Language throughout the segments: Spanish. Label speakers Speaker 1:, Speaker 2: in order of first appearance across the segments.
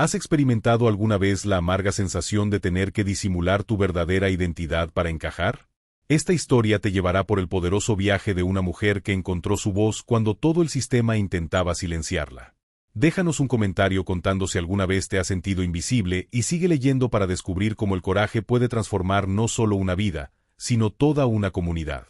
Speaker 1: ¿Has experimentado alguna vez la amarga sensación de tener que disimular tu verdadera identidad para encajar? Esta historia te llevará por el poderoso viaje de una mujer que encontró su voz cuando todo el sistema intentaba silenciarla. Déjanos un comentario contando si alguna vez te has sentido invisible y sigue leyendo para descubrir cómo el coraje puede transformar no solo una vida, sino toda una comunidad.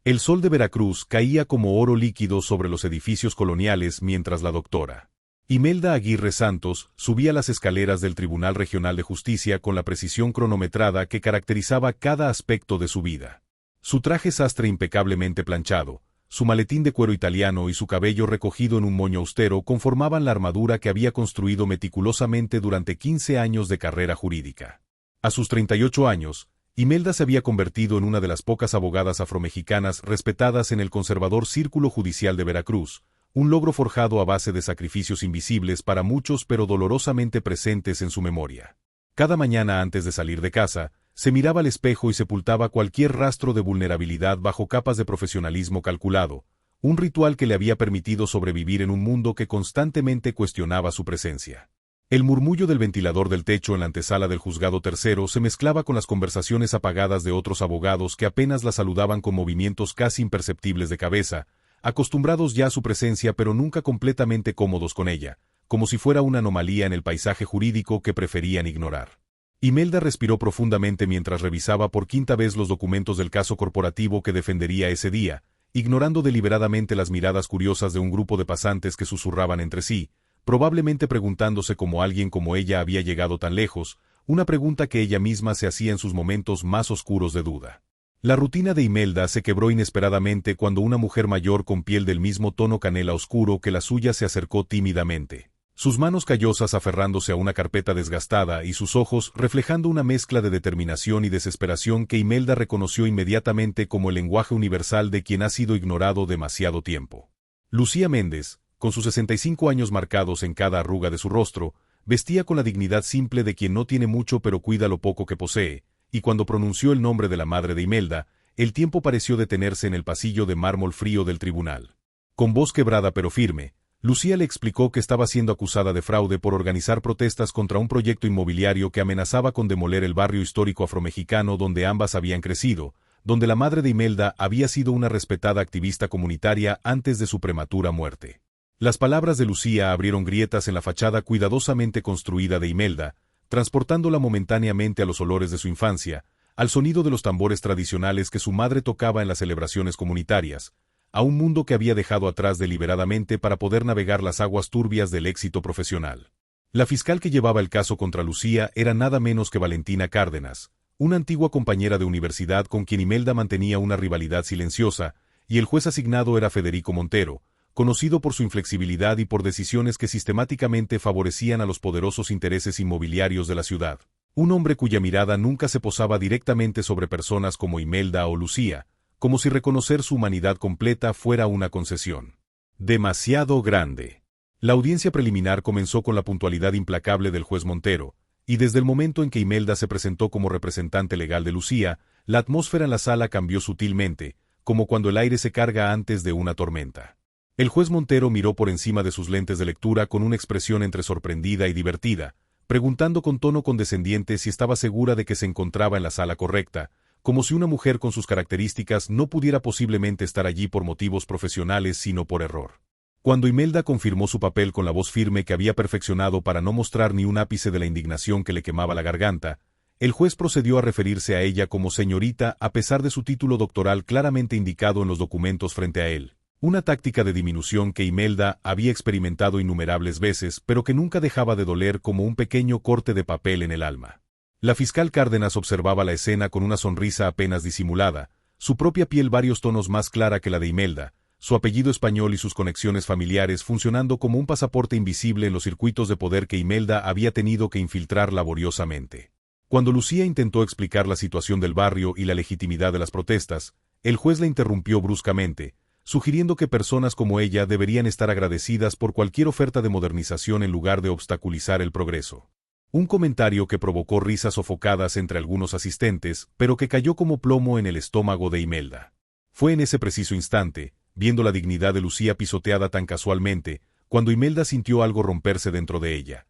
Speaker 1: El sol de Veracruz caía como oro líquido sobre los edificios coloniales mientras la doctora Imelda Aguirre Santos subía las escaleras del Tribunal Regional de Justicia con la precisión cronometrada que caracterizaba cada aspecto de su vida. Su traje sastre impecablemente planchado, su maletín de cuero italiano y su cabello recogido en un moño austero conformaban la armadura que había construido meticulosamente durante 15 años de carrera jurídica. A sus 38 años, Imelda se había convertido en una de las pocas abogadas afromexicanas respetadas en el conservador Círculo Judicial de Veracruz, un logro forjado a base de sacrificios invisibles para muchos pero dolorosamente presentes en su memoria. Cada mañana antes de salir de casa, se miraba al espejo y sepultaba cualquier rastro de vulnerabilidad bajo capas de profesionalismo calculado, un ritual que le había permitido sobrevivir en un mundo que constantemente cuestionaba su presencia. El murmullo del ventilador del techo en la antesala del juzgado tercero se mezclaba con las conversaciones apagadas de otros abogados que apenas la saludaban con movimientos casi imperceptibles de cabeza, acostumbrados ya a su presencia pero nunca completamente cómodos con ella, como si fuera una anomalía en el paisaje jurídico que preferían ignorar. Imelda respiró profundamente mientras revisaba por quinta vez los documentos del caso corporativo que defendería ese día, ignorando deliberadamente las miradas curiosas de un grupo de pasantes que susurraban entre sí, probablemente preguntándose cómo alguien como ella había llegado tan lejos, una pregunta que ella misma se hacía en sus momentos más oscuros de duda. La rutina de Imelda se quebró inesperadamente cuando una mujer mayor con piel del mismo tono canela oscuro que la suya se acercó tímidamente. Sus manos callosas aferrándose a una carpeta desgastada y sus ojos reflejando una mezcla de determinación y desesperación que Imelda reconoció inmediatamente como el lenguaje universal de quien ha sido ignorado demasiado tiempo. Lucía Méndez, con sus 65 años marcados en cada arruga de su rostro, vestía con la dignidad simple de quien no tiene mucho pero cuida lo poco que posee, y cuando pronunció el nombre de la madre de Imelda, el tiempo pareció detenerse en el pasillo de mármol frío del tribunal. Con voz quebrada pero firme, Lucía le explicó que estaba siendo acusada de fraude por organizar protestas contra un proyecto inmobiliario que amenazaba con demoler el barrio histórico afromexicano donde ambas habían crecido, donde la madre de Imelda había sido una respetada activista comunitaria antes de su prematura muerte. Las palabras de Lucía abrieron grietas en la fachada cuidadosamente construida de Imelda, transportándola momentáneamente a los olores de su infancia, al sonido de los tambores tradicionales que su madre tocaba en las celebraciones comunitarias, a un mundo que había dejado atrás deliberadamente para poder navegar las aguas turbias del éxito profesional. La fiscal que llevaba el caso contra Lucía era nada menos que Valentina Cárdenas, una antigua compañera de universidad con quien Imelda mantenía una rivalidad silenciosa, y el juez asignado era Federico Montero, conocido por su inflexibilidad y por decisiones que sistemáticamente favorecían a los poderosos intereses inmobiliarios de la ciudad. Un hombre cuya mirada nunca se posaba directamente sobre personas como Imelda o Lucía, como si reconocer su humanidad completa fuera una concesión. Demasiado grande. La audiencia preliminar comenzó con la puntualidad implacable del juez Montero, y desde el momento en que Imelda se presentó como representante legal de Lucía, la atmósfera en la sala cambió sutilmente, como cuando el aire se carga antes de una tormenta. El juez Montero miró por encima de sus lentes de lectura con una expresión entre sorprendida y divertida, preguntando con tono condescendiente si estaba segura de que se encontraba en la sala correcta, como si una mujer con sus características no pudiera posiblemente estar allí por motivos profesionales sino por error. Cuando Imelda confirmó su papel con la voz firme que había perfeccionado para no mostrar ni un ápice de la indignación que le quemaba la garganta, el juez procedió a referirse a ella como señorita a pesar de su título doctoral claramente indicado en los documentos frente a él. Una táctica de diminución que Imelda había experimentado innumerables veces, pero que nunca dejaba de doler como un pequeño corte de papel en el alma. La fiscal Cárdenas observaba la escena con una sonrisa apenas disimulada, su propia piel varios tonos más clara que la de Imelda, su apellido español y sus conexiones familiares funcionando como un pasaporte invisible en los circuitos de poder que Imelda había tenido que infiltrar laboriosamente. Cuando Lucía intentó explicar la situación del barrio y la legitimidad de las protestas, el juez la interrumpió bruscamente, sugiriendo que personas como ella deberían estar agradecidas por cualquier oferta de modernización en lugar de obstaculizar el progreso. Un comentario que provocó risas sofocadas entre algunos asistentes, pero que cayó como plomo en el estómago de Imelda. Fue en ese preciso instante, viendo la dignidad de Lucía pisoteada tan casualmente, cuando Imelda sintió algo romperse dentro de ella.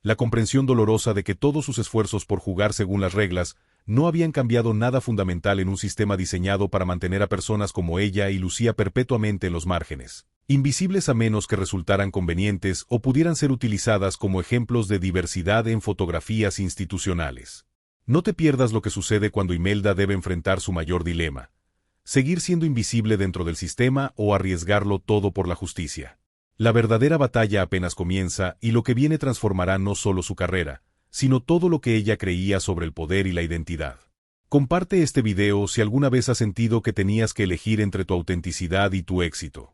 Speaker 1: la comprensión dolorosa de que todos sus esfuerzos por jugar según las reglas no habían cambiado nada fundamental en un sistema diseñado para mantener a personas como ella y Lucía perpetuamente en los márgenes, invisibles a menos que resultaran convenientes o pudieran ser utilizadas como ejemplos de diversidad en fotografías institucionales. No te pierdas lo que sucede cuando Imelda debe enfrentar su mayor dilema: seguir siendo invisible dentro del sistema o arriesgarlo todo por la justicia. La verdadera batalla apenas comienza y lo que viene transformará no solo su carrera, sino todo lo que ella creía sobre el poder y la identidad. Comparte este video si alguna vez has sentido que tenías que elegir entre tu autenticidad y tu éxito.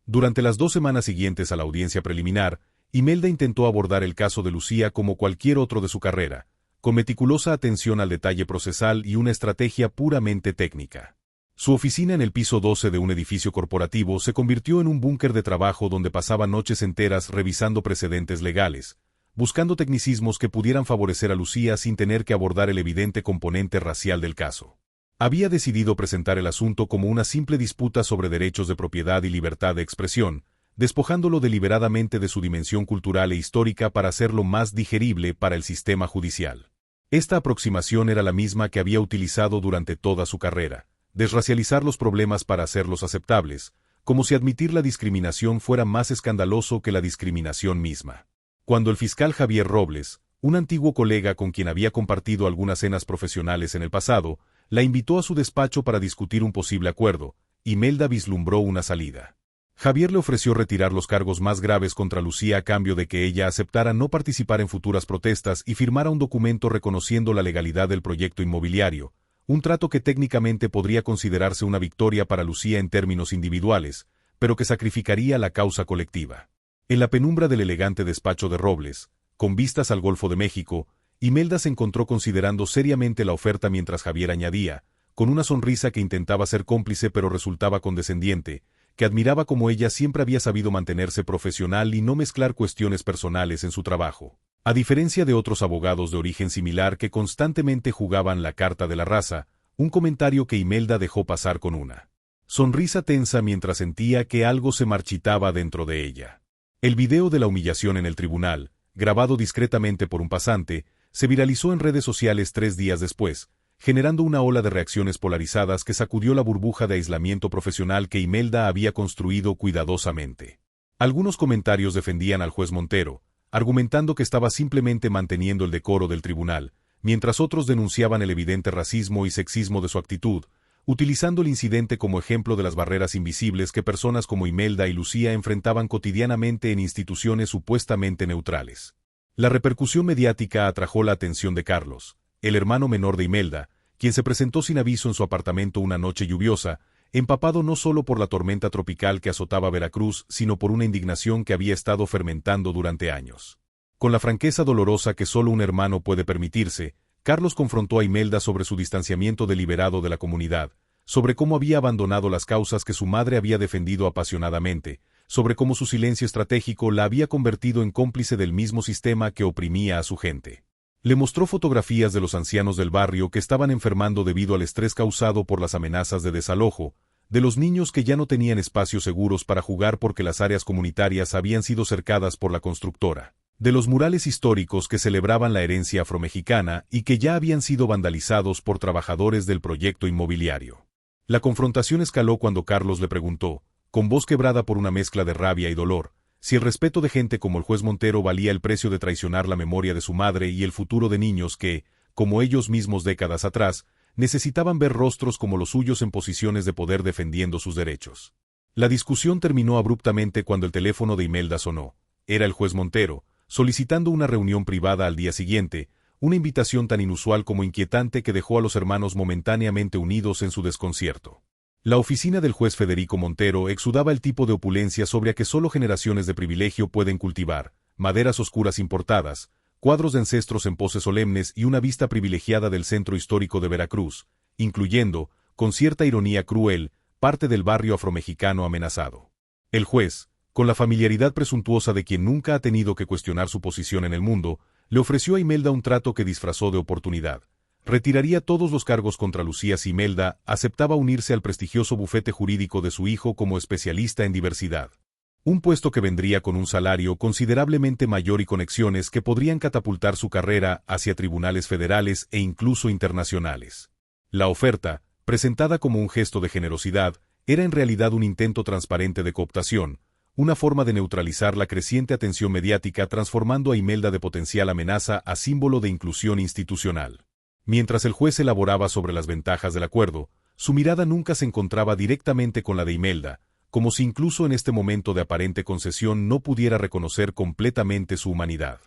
Speaker 1: Durante las 2 semanas siguientes a la audiencia preliminar, Imelda intentó abordar el caso de Lucía como cualquier otro de su carrera, con meticulosa atención al detalle procesal y una estrategia puramente técnica. Su oficina en el piso 12 de un edificio corporativo se convirtió en un búnker de trabajo donde pasaba noches enteras revisando precedentes legales, buscando tecnicismos que pudieran favorecer a Lucía sin tener que abordar el evidente componente racial del caso. Había decidido presentar el asunto como una simple disputa sobre derechos de propiedad y libertad de expresión, despojándolo deliberadamente de su dimensión cultural e histórica para hacerlo más digerible para el sistema judicial. Esta aproximación era la misma que había utilizado durante toda su carrera: desracializar los problemas para hacerlos aceptables, como si admitir la discriminación fuera más escandaloso que la discriminación misma. Cuando el fiscal Javier Robles, un antiguo colega con quien había compartido algunas cenas profesionales en el pasado, la invitó a su despacho para discutir un posible acuerdo, Imelda vislumbró una salida. Javier le ofreció retirar los cargos más graves contra Lucía a cambio de que ella aceptara no participar en futuras protestas y firmara un documento reconociendo la legalidad del proyecto inmobiliario, un trato que técnicamente podría considerarse una victoria para Lucía en términos individuales, pero que sacrificaría la causa colectiva. En la penumbra del elegante despacho de Robles, con vistas al Golfo de México, Imelda se encontró considerando seriamente la oferta mientras Javier añadía, con una sonrisa que intentaba ser cómplice pero resultaba condescendiente, que admiraba cómo ella siempre había sabido mantenerse profesional y no mezclar cuestiones personales en su trabajo. A diferencia de otros abogados de origen similar que constantemente jugaban la carta de la raza, un comentario que Imelda dejó pasar con una sonrisa tensa mientras sentía que algo se marchitaba dentro de ella. El video de la humillación en el tribunal, grabado discretamente por un pasante, se viralizó en redes sociales 3 días después, generando una ola de reacciones polarizadas que sacudió la burbuja de aislamiento profesional que Imelda había construido cuidadosamente. Algunos comentarios defendían al juez Montero, argumentando que estaba simplemente manteniendo el decoro del tribunal, mientras otros denunciaban el evidente racismo y sexismo de su actitud, utilizando el incidente como ejemplo de las barreras invisibles que personas como Imelda y Lucía enfrentaban cotidianamente en instituciones supuestamente neutrales. La repercusión mediática atrajo la atención de Carlos, el hermano menor de Imelda, quien se presentó sin aviso en su apartamento una noche lluviosa, empapado no solo por la tormenta tropical que azotaba Veracruz, sino por una indignación que había estado fermentando durante años. Con la franqueza dolorosa que solo un hermano puede permitirse, Carlos confrontó a Imelda sobre su distanciamiento deliberado de la comunidad, sobre cómo había abandonado las causas que su madre había defendido apasionadamente, sobre cómo su silencio estratégico la había convertido en cómplice del mismo sistema que oprimía a su gente. Le mostró fotografías de los ancianos del barrio que estaban enfermando debido al estrés causado por las amenazas de desalojo, de los niños que ya no tenían espacios seguros para jugar porque las áreas comunitarias habían sido cercadas por la constructora, de los murales históricos que celebraban la herencia afromexicana y que ya habían sido vandalizados por trabajadores del proyecto inmobiliario. La confrontación escaló cuando Carlos le preguntó, con voz quebrada por una mezcla de rabia y dolor, si el respeto de gente como el juez Montero valía el precio de traicionar la memoria de su madre y el futuro de niños que, como ellos mismos décadas atrás, necesitaban ver rostros como los suyos en posiciones de poder defendiendo sus derechos. La discusión terminó abruptamente cuando el teléfono de Imelda sonó. Era el juez Montero, solicitando una reunión privada al día siguiente, una invitación tan inusual como inquietante que dejó a los hermanos momentáneamente unidos en su desconcierto. La oficina del juez Federico Montero exudaba el tipo de opulencia sobre que solo generaciones de privilegio pueden cultivar: maderas oscuras importadas, cuadros de ancestros en poses solemnes y una vista privilegiada del centro histórico de Veracruz, incluyendo, con cierta ironía cruel, parte del barrio afromexicano amenazado. El juez, con la familiaridad presuntuosa de quien nunca ha tenido que cuestionar su posición en el mundo, le ofreció a Imelda un trato que disfrazó de oportunidad. Retiraría todos los cargos contra Lucía si Imelda aceptaba unirse al prestigioso bufete jurídico de su hijo como especialista en diversidad. Un puesto que vendría con un salario considerablemente mayor y conexiones que podrían catapultar su carrera hacia tribunales federales e incluso internacionales. La oferta, presentada como un gesto de generosidad, era en realidad un intento transparente de cooptación, una forma de neutralizar la creciente atención mediática transformando a Imelda de potencial amenaza a símbolo de inclusión institucional. Mientras el juez elaboraba sobre las ventajas del acuerdo, su mirada nunca se encontraba directamente con la de Imelda, como si incluso en este momento de aparente concesión no pudiera reconocer completamente su humanidad.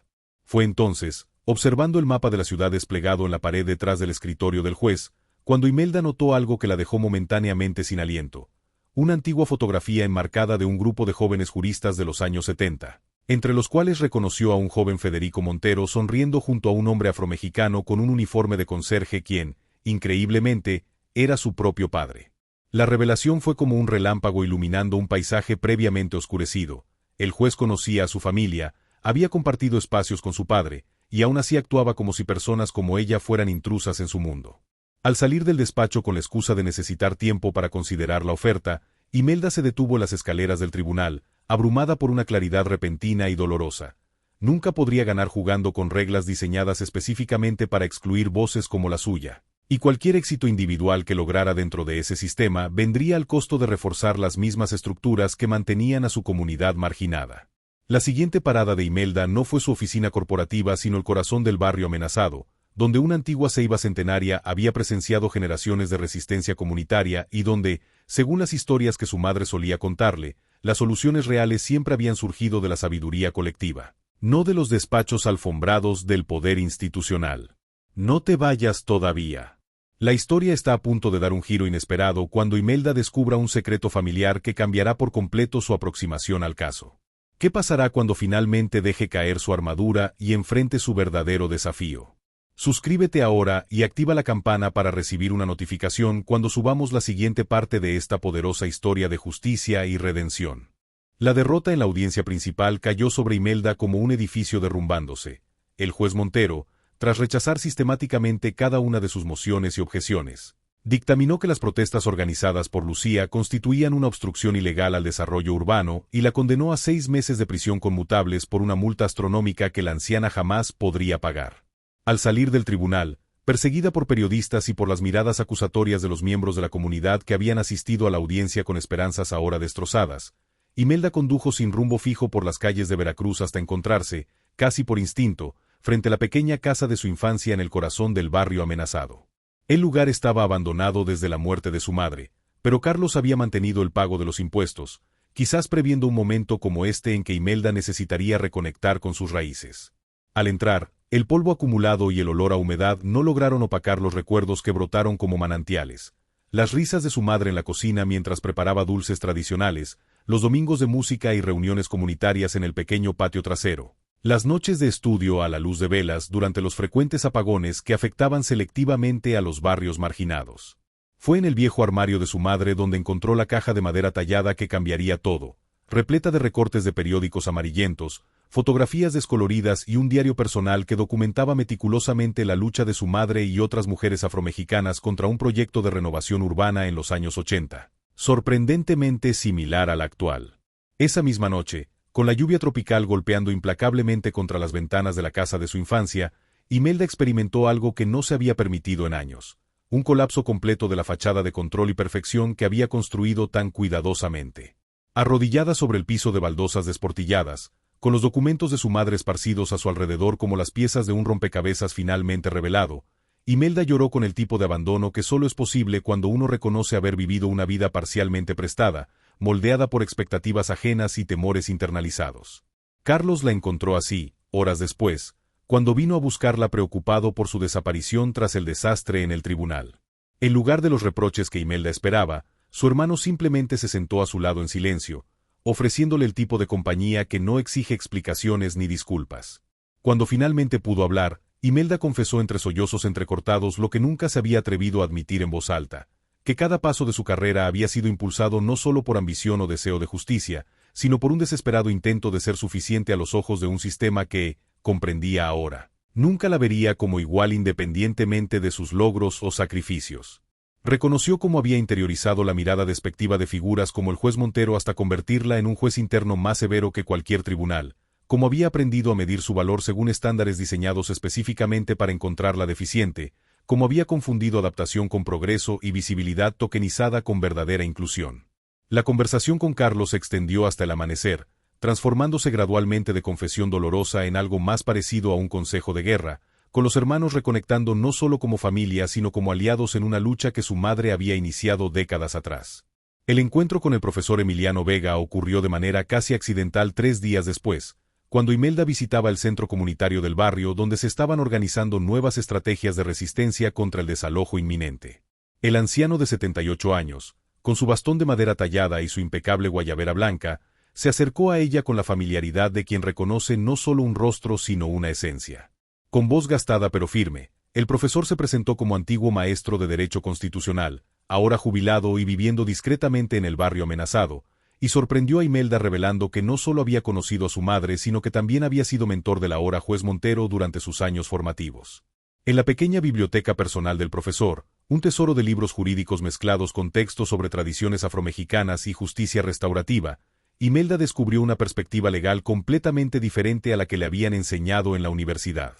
Speaker 1: Fue entonces, observando el mapa de la ciudad desplegado en la pared detrás del escritorio del juez, cuando Imelda notó algo que la dejó momentáneamente sin aliento: una antigua fotografía enmarcada de un grupo de jóvenes juristas de los años 70, entre los cuales reconoció a un joven Federico Montero sonriendo junto a un hombre afromexicano con un uniforme de conserje quien, increíblemente, era su propio padre. La revelación fue como un relámpago iluminando un paisaje previamente oscurecido. El juez conocía a su familia, había compartido espacios con su padre, y aún así actuaba como si personas como ella fueran intrusas en su mundo. Al salir del despacho con la excusa de necesitar tiempo para considerar la oferta, Imelda se detuvo en las escaleras del tribunal, abrumada por una claridad repentina y dolorosa. Nunca podría ganar jugando con reglas diseñadas específicamente para excluir voces como la suya. Y cualquier éxito individual que lograra dentro de ese sistema vendría al costo de reforzar las mismas estructuras que mantenían a su comunidad marginada. La siguiente parada de Imelda no fue su oficina corporativa sino el corazón del barrio amenazado, donde una antigua ceiba centenaria había presenciado generaciones de resistencia comunitaria y donde, según las historias que su madre solía contarle, las soluciones reales siempre habían surgido de la sabiduría colectiva, no de los despachos alfombrados del poder institucional. No te vayas todavía. La historia está a punto de dar un giro inesperado cuando Imelda descubra un secreto familiar que cambiará por completo su aproximación al caso. ¿Qué pasará cuando finalmente deje caer su armadura y enfrente su verdadero desafío? Suscríbete ahora y activa la campana para recibir una notificación cuando subamos la siguiente parte de esta poderosa historia de justicia y redención. La derrota en la audiencia principal cayó sobre Imelda como un edificio derrumbándose. El juez Montero, tras rechazar sistemáticamente cada una de sus mociones y objeciones, dictaminó que las protestas organizadas por Lucía constituían una obstrucción ilegal al desarrollo urbano y la condenó a 6 meses de prisión conmutables por una multa astronómica que la anciana jamás podría pagar. Al salir del tribunal, perseguida por periodistas y por las miradas acusatorias de los miembros de la comunidad que habían asistido a la audiencia con esperanzas ahora destrozadas, Imelda condujo sin rumbo fijo por las calles de Veracruz hasta encontrarse, casi por instinto, frente a la pequeña casa de su infancia en el corazón del barrio amenazado. El lugar estaba abandonado desde la muerte de su madre, pero Carlos había mantenido el pago de los impuestos, quizás previendo un momento como este en que Imelda necesitaría reconectar con sus raíces. Al entrar, el polvo acumulado y el olor a humedad no lograron opacar los recuerdos que brotaron como manantiales. Las risas de su madre en la cocina mientras preparaba dulces tradicionales, los domingos de música y reuniones comunitarias en el pequeño patio trasero. Las noches de estudio a la luz de velas durante los frecuentes apagones que afectaban selectivamente a los barrios marginados. Fue en el viejo armario de su madre donde encontró la caja de madera tallada que cambiaría todo, repleta de recortes de periódicos amarillentos, fotografías descoloridas y un diario personal que documentaba meticulosamente la lucha de su madre y otras mujeres afromexicanas contra un proyecto de renovación urbana en los años 80, sorprendentemente similar al actual. Esa misma noche, con la lluvia tropical golpeando implacablemente contra las ventanas de la casa de su infancia, Imelda experimentó algo que no se había permitido en años: un colapso completo de la fachada de control y perfección que había construido tan cuidadosamente. Arrodillada sobre el piso de baldosas desportilladas, con los documentos de su madre esparcidos a su alrededor como las piezas de un rompecabezas finalmente revelado, Imelda lloró con el tipo de abandono que solo es posible cuando uno reconoce haber vivido una vida parcialmente prestada, moldeada por expectativas ajenas y temores internalizados. Carlos la encontró así, horas después, cuando vino a buscarla preocupado por su desaparición tras el desastre en el tribunal. En lugar de los reproches que Imelda esperaba, su hermano simplemente se sentó a su lado en silencio, ofreciéndole el tipo de compañía que no exige explicaciones ni disculpas. Cuando finalmente pudo hablar, Imelda confesó entre sollozos entrecortados lo que nunca se había atrevido a admitir en voz alta: que cada paso de su carrera había sido impulsado no solo por ambición o deseo de justicia, sino por un desesperado intento de ser suficiente a los ojos de un sistema que, comprendía ahora, nunca la vería como igual independientemente de sus logros o sacrificios. Reconoció cómo había interiorizado la mirada despectiva de figuras como el juez Montero hasta convertirla en un juez interno más severo que cualquier tribunal, como había aprendido a medir su valor según estándares diseñados específicamente para encontrarla deficiente, como había confundido adaptación con progreso y visibilidad tokenizada con verdadera inclusión. La conversación con Carlos se extendió hasta el amanecer, transformándose gradualmente de confesión dolorosa en algo más parecido a un consejo de guerra, con los hermanos reconectando no solo como familia sino como aliados en una lucha que su madre había iniciado décadas atrás. El encuentro con el profesor Emiliano Vega ocurrió de manera casi accidental 3 días después, cuando Imelda visitaba el centro comunitario del barrio donde se estaban organizando nuevas estrategias de resistencia contra el desalojo inminente. El anciano de 78 años, con su bastón de madera tallada y su impecable guayabera blanca, se acercó a ella con la familiaridad de quien reconoce no solo un rostro sino una esencia. Con voz gastada pero firme, el profesor se presentó como antiguo maestro de Derecho Constitucional, ahora jubilado y viviendo discretamente en el barrio amenazado, y sorprendió a Imelda revelando que no solo había conocido a su madre sino que también había sido mentor del ahora juez Montero durante sus años formativos. En la pequeña biblioteca personal del profesor, un tesoro de libros jurídicos mezclados con textos sobre tradiciones afromexicanas y justicia restaurativa, Imelda descubrió una perspectiva legal completamente diferente a la que le habían enseñado en la universidad.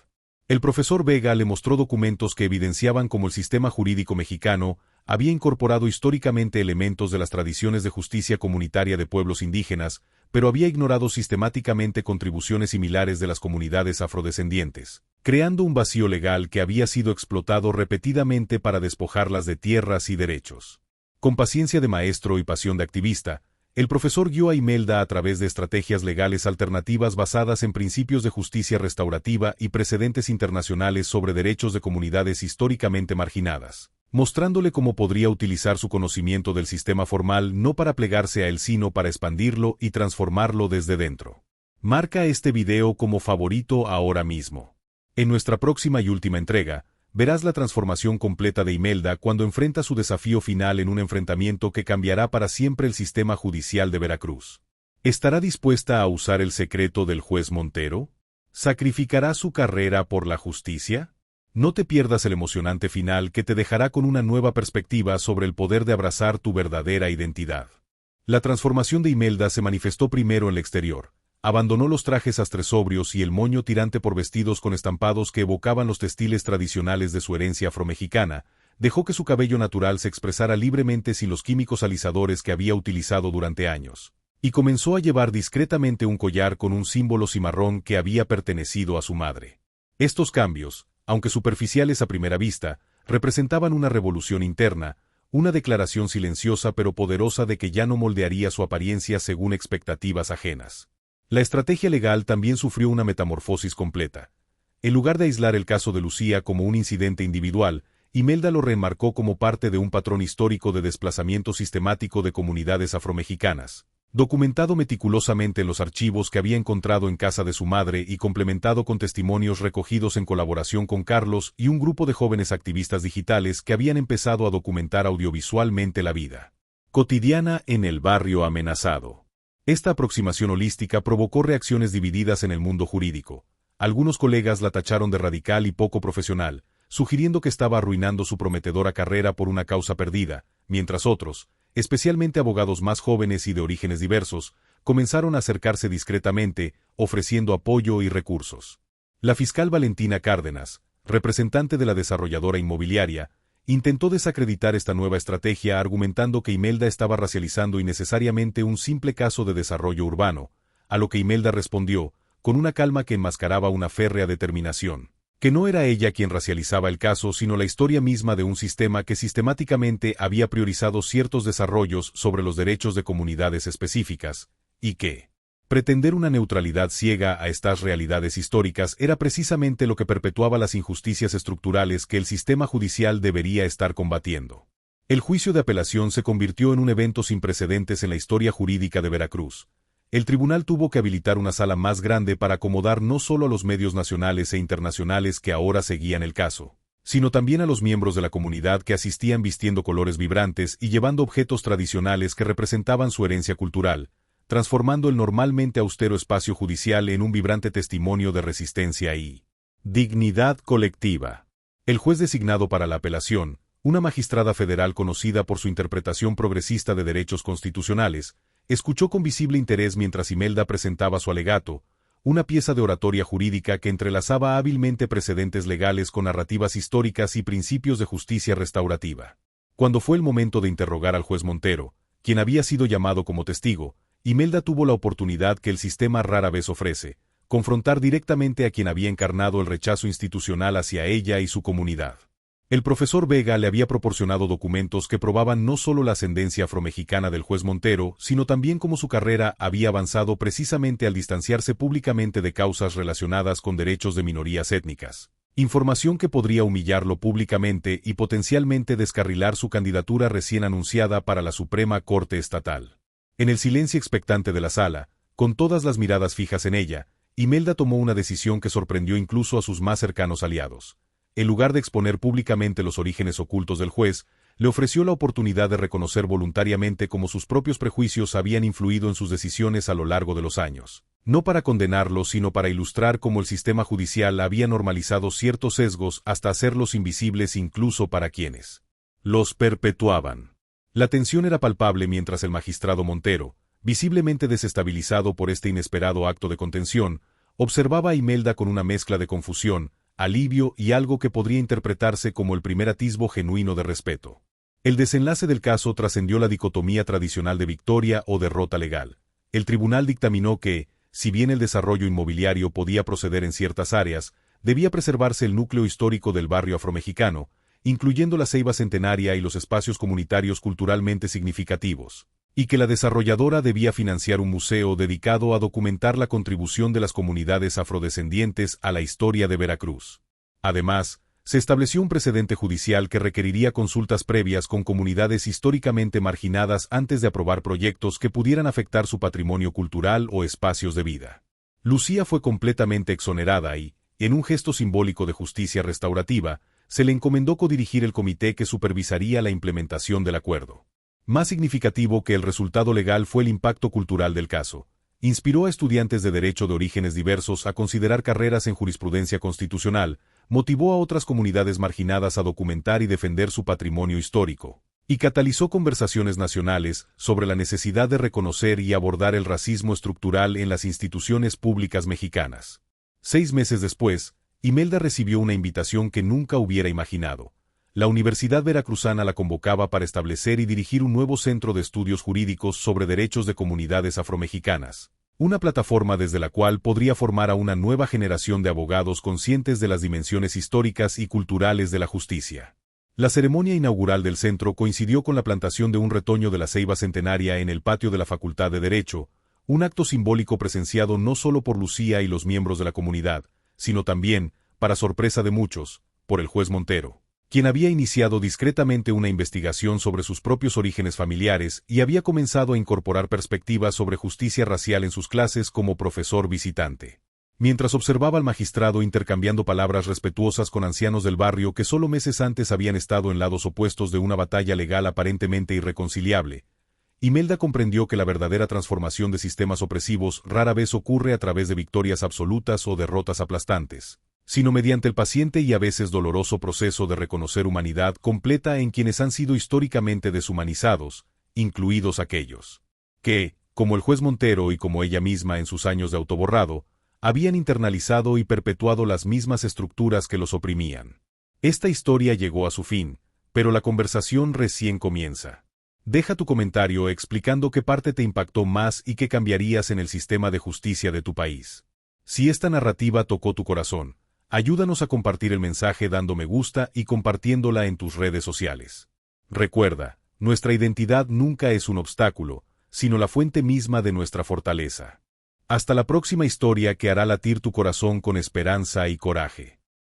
Speaker 1: El profesor Vega le mostró documentos que evidenciaban cómo el sistema jurídico mexicano había incorporado históricamente elementos de las tradiciones de justicia comunitaria de pueblos indígenas, pero había ignorado sistemáticamente contribuciones similares de las comunidades afrodescendientes, creando un vacío legal que había sido explotado repetidamente para despojarlas de tierras y derechos. Con paciencia de maestro y pasión de activista, el profesor guió a Imelda a través de estrategias legales alternativas basadas en principios de justicia restaurativa y precedentes internacionales sobre derechos de comunidades históricamente marginadas, mostrándole cómo podría utilizar su conocimiento del sistema formal no para plegarse a él sino para expandirlo y transformarlo desde dentro. Marca este video como favorito ahora mismo. En nuestra próxima y última entrega, verás la transformación completa de Imelda cuando enfrenta su desafío final en un enfrentamiento que cambiará para siempre el sistema judicial de Veracruz. ¿Estará dispuesta a usar el secreto del juez Montero? ¿Sacrificará su carrera por la justicia? No te pierdas el emocionante final que te dejará con una nueva perspectiva sobre el poder de abrazar tu verdadera identidad. La transformación de Imelda se manifestó primero en el exterior. Abandonó los trajes astresobrios y el moño tirante por vestidos con estampados que evocaban los textiles tradicionales de su herencia afromexicana, dejó que su cabello natural se expresara libremente sin los químicos alisadores que había utilizado durante años, y comenzó a llevar discretamente un collar con un símbolo cimarrón que había pertenecido a su madre. Estos cambios, aunque superficiales a primera vista, representaban una revolución interna, una declaración silenciosa pero poderosa de que ya no moldearía su apariencia según expectativas ajenas. La estrategia legal también sufrió una metamorfosis completa. En lugar de aislar el caso de Lucía como un incidente individual, Imelda lo remarcó como parte de un patrón histórico de desplazamiento sistemático de comunidades afromexicanas, documentado meticulosamente en los archivos que había encontrado en casa de su madre y complementado con testimonios recogidos en colaboración con Carlos y un grupo de jóvenes activistas digitales que habían empezado a documentar audiovisualmente la vida cotidiana en el barrio amenazado. Esta aproximación holística provocó reacciones divididas en el mundo jurídico. Algunos colegas la tacharon de radical y poco profesional, sugiriendo que estaba arruinando su prometedora carrera por una causa perdida, mientras otros, especialmente abogados más jóvenes y de orígenes diversos, comenzaron a acercarse discretamente, ofreciendo apoyo y recursos. La fiscal Valentina Cárdenas, representante de la desarrolladora inmobiliaria, intentó desacreditar esta nueva estrategia argumentando que Imelda estaba racializando innecesariamente un simple caso de desarrollo urbano, a lo que Imelda respondió, con una calma que enmascaraba una férrea determinación, que no era ella quien racializaba el caso sino la historia misma de un sistema que sistemáticamente había priorizado ciertos desarrollos sobre los derechos de comunidades específicas, y que pretender una neutralidad ciega a estas realidades históricas era precisamente lo que perpetuaba las injusticias estructurales que el sistema judicial debería estar combatiendo. El juicio de apelación se convirtió en un evento sin precedentes en la historia jurídica de Veracruz. El tribunal tuvo que habilitar una sala más grande para acomodar no solo a los medios nacionales e internacionales que ahora seguían el caso, sino también a los miembros de la comunidad que asistían vistiendo colores vibrantes y llevando objetos tradicionales que representaban su herencia cultural, transformando el normalmente austero espacio judicial en un vibrante testimonio de resistencia y dignidad colectiva. El juez designado para la apelación, una magistrada federal conocida por su interpretación progresista de derechos constitucionales, escuchó con visible interés mientras Imelda presentaba su alegato, una pieza de oratoria jurídica que entrelazaba hábilmente precedentes legales con narrativas históricas y principios de justicia restaurativa. Cuando fue el momento de interrogar al juez Montero, quien había sido llamado como testigo, Imelda tuvo la oportunidad que el sistema rara vez ofrece, confrontar directamente a quien había encarnado el rechazo institucional hacia ella y su comunidad. El profesor Vega le había proporcionado documentos que probaban no solo la ascendencia afromexicana del juez Montero, sino también cómo su carrera había avanzado precisamente al distanciarse públicamente de causas relacionadas con derechos de minorías étnicas. Información que podría humillarlo públicamente y potencialmente descarrilar su candidatura recién anunciada para la Suprema Corte Estatal. En el silencio expectante de la sala, con todas las miradas fijas en ella, Imelda tomó una decisión que sorprendió incluso a sus más cercanos aliados. En lugar de exponer públicamente los orígenes ocultos del juez, le ofreció la oportunidad de reconocer voluntariamente cómo sus propios prejuicios habían influido en sus decisiones a lo largo de los años. No para condenarlo, sino para ilustrar cómo el sistema judicial había normalizado ciertos sesgos hasta hacerlos invisibles incluso para quienes los perpetuaban. La tensión era palpable mientras el magistrado Montero, visiblemente desestabilizado por este inesperado acto de contención, observaba a Imelda con una mezcla de confusión, alivio y algo que podría interpretarse como el primer atisbo genuino de respeto. El desenlace del caso trascendió la dicotomía tradicional de victoria o derrota legal. El tribunal dictaminó que, si bien el desarrollo inmobiliario podía proceder en ciertas áreas, debía preservarse el núcleo histórico del barrio afromexicano, incluyendo la ceiba centenaria y los espacios comunitarios culturalmente significativos, y que la desarrolladora debía financiar un museo dedicado a documentar la contribución de las comunidades afrodescendientes a la historia de Veracruz. Además, se estableció un precedente judicial que requeriría consultas previas con comunidades históricamente marginadas antes de aprobar proyectos que pudieran afectar su patrimonio cultural o espacios de vida. Lucía fue completamente exonerada y, en un gesto simbólico de justicia restaurativa, se le encomendó codirigir el comité que supervisaría la implementación del acuerdo. Más significativo que el resultado legal fue el impacto cultural del caso. Inspiró a estudiantes de derecho de orígenes diversos a considerar carreras en jurisprudencia constitucional, motivó a otras comunidades marginadas a documentar y defender su patrimonio histórico, y catalizó conversaciones nacionales sobre la necesidad de reconocer y abordar el racismo estructural en las instituciones públicas mexicanas. 6 meses después, Imelda recibió una invitación que nunca hubiera imaginado. La Universidad Veracruzana la convocaba para establecer y dirigir un nuevo centro de estudios jurídicos sobre derechos de comunidades afromexicanas, una plataforma desde la cual podría formar a una nueva generación de abogados conscientes de las dimensiones históricas y culturales de la justicia. La ceremonia inaugural del centro coincidió con la plantación de un retoño de la ceiba centenaria en el patio de la Facultad de Derecho, un acto simbólico presenciado no solo por Lucía y los miembros de la comunidad, sino también, para sorpresa de muchos, por el juez Montero, quien había iniciado discretamente una investigación sobre sus propios orígenes familiares y había comenzado a incorporar perspectivas sobre justicia racial en sus clases como profesor visitante. Mientras observaba al magistrado intercambiando palabras respetuosas con ancianos del barrio que solo meses antes habían estado en lados opuestos de una batalla legal aparentemente irreconciliable, Imelda comprendió que la verdadera transformación de sistemas opresivos rara vez ocurre a través de victorias absolutas o derrotas aplastantes, sino mediante el paciente y a veces doloroso proceso de reconocer humanidad completa en quienes han sido históricamente deshumanizados, incluidos aquellos que, como el juez Montero y como ella misma en sus años de autoborrado, habían internalizado y perpetuado las mismas estructuras que los oprimían. Esta historia llegó a su fin, pero la conversación recién comienza. Deja tu comentario explicando qué parte te impactó más y qué cambiarías en el sistema de justicia de tu país. Si esta narrativa tocó tu corazón, ayúdanos a compartir el mensaje dando me gusta y compartiéndola en tus redes sociales. Recuerda, nuestra identidad nunca es un obstáculo, sino la fuente misma de nuestra fortaleza. Hasta la próxima historia que hará latir tu corazón con esperanza y coraje.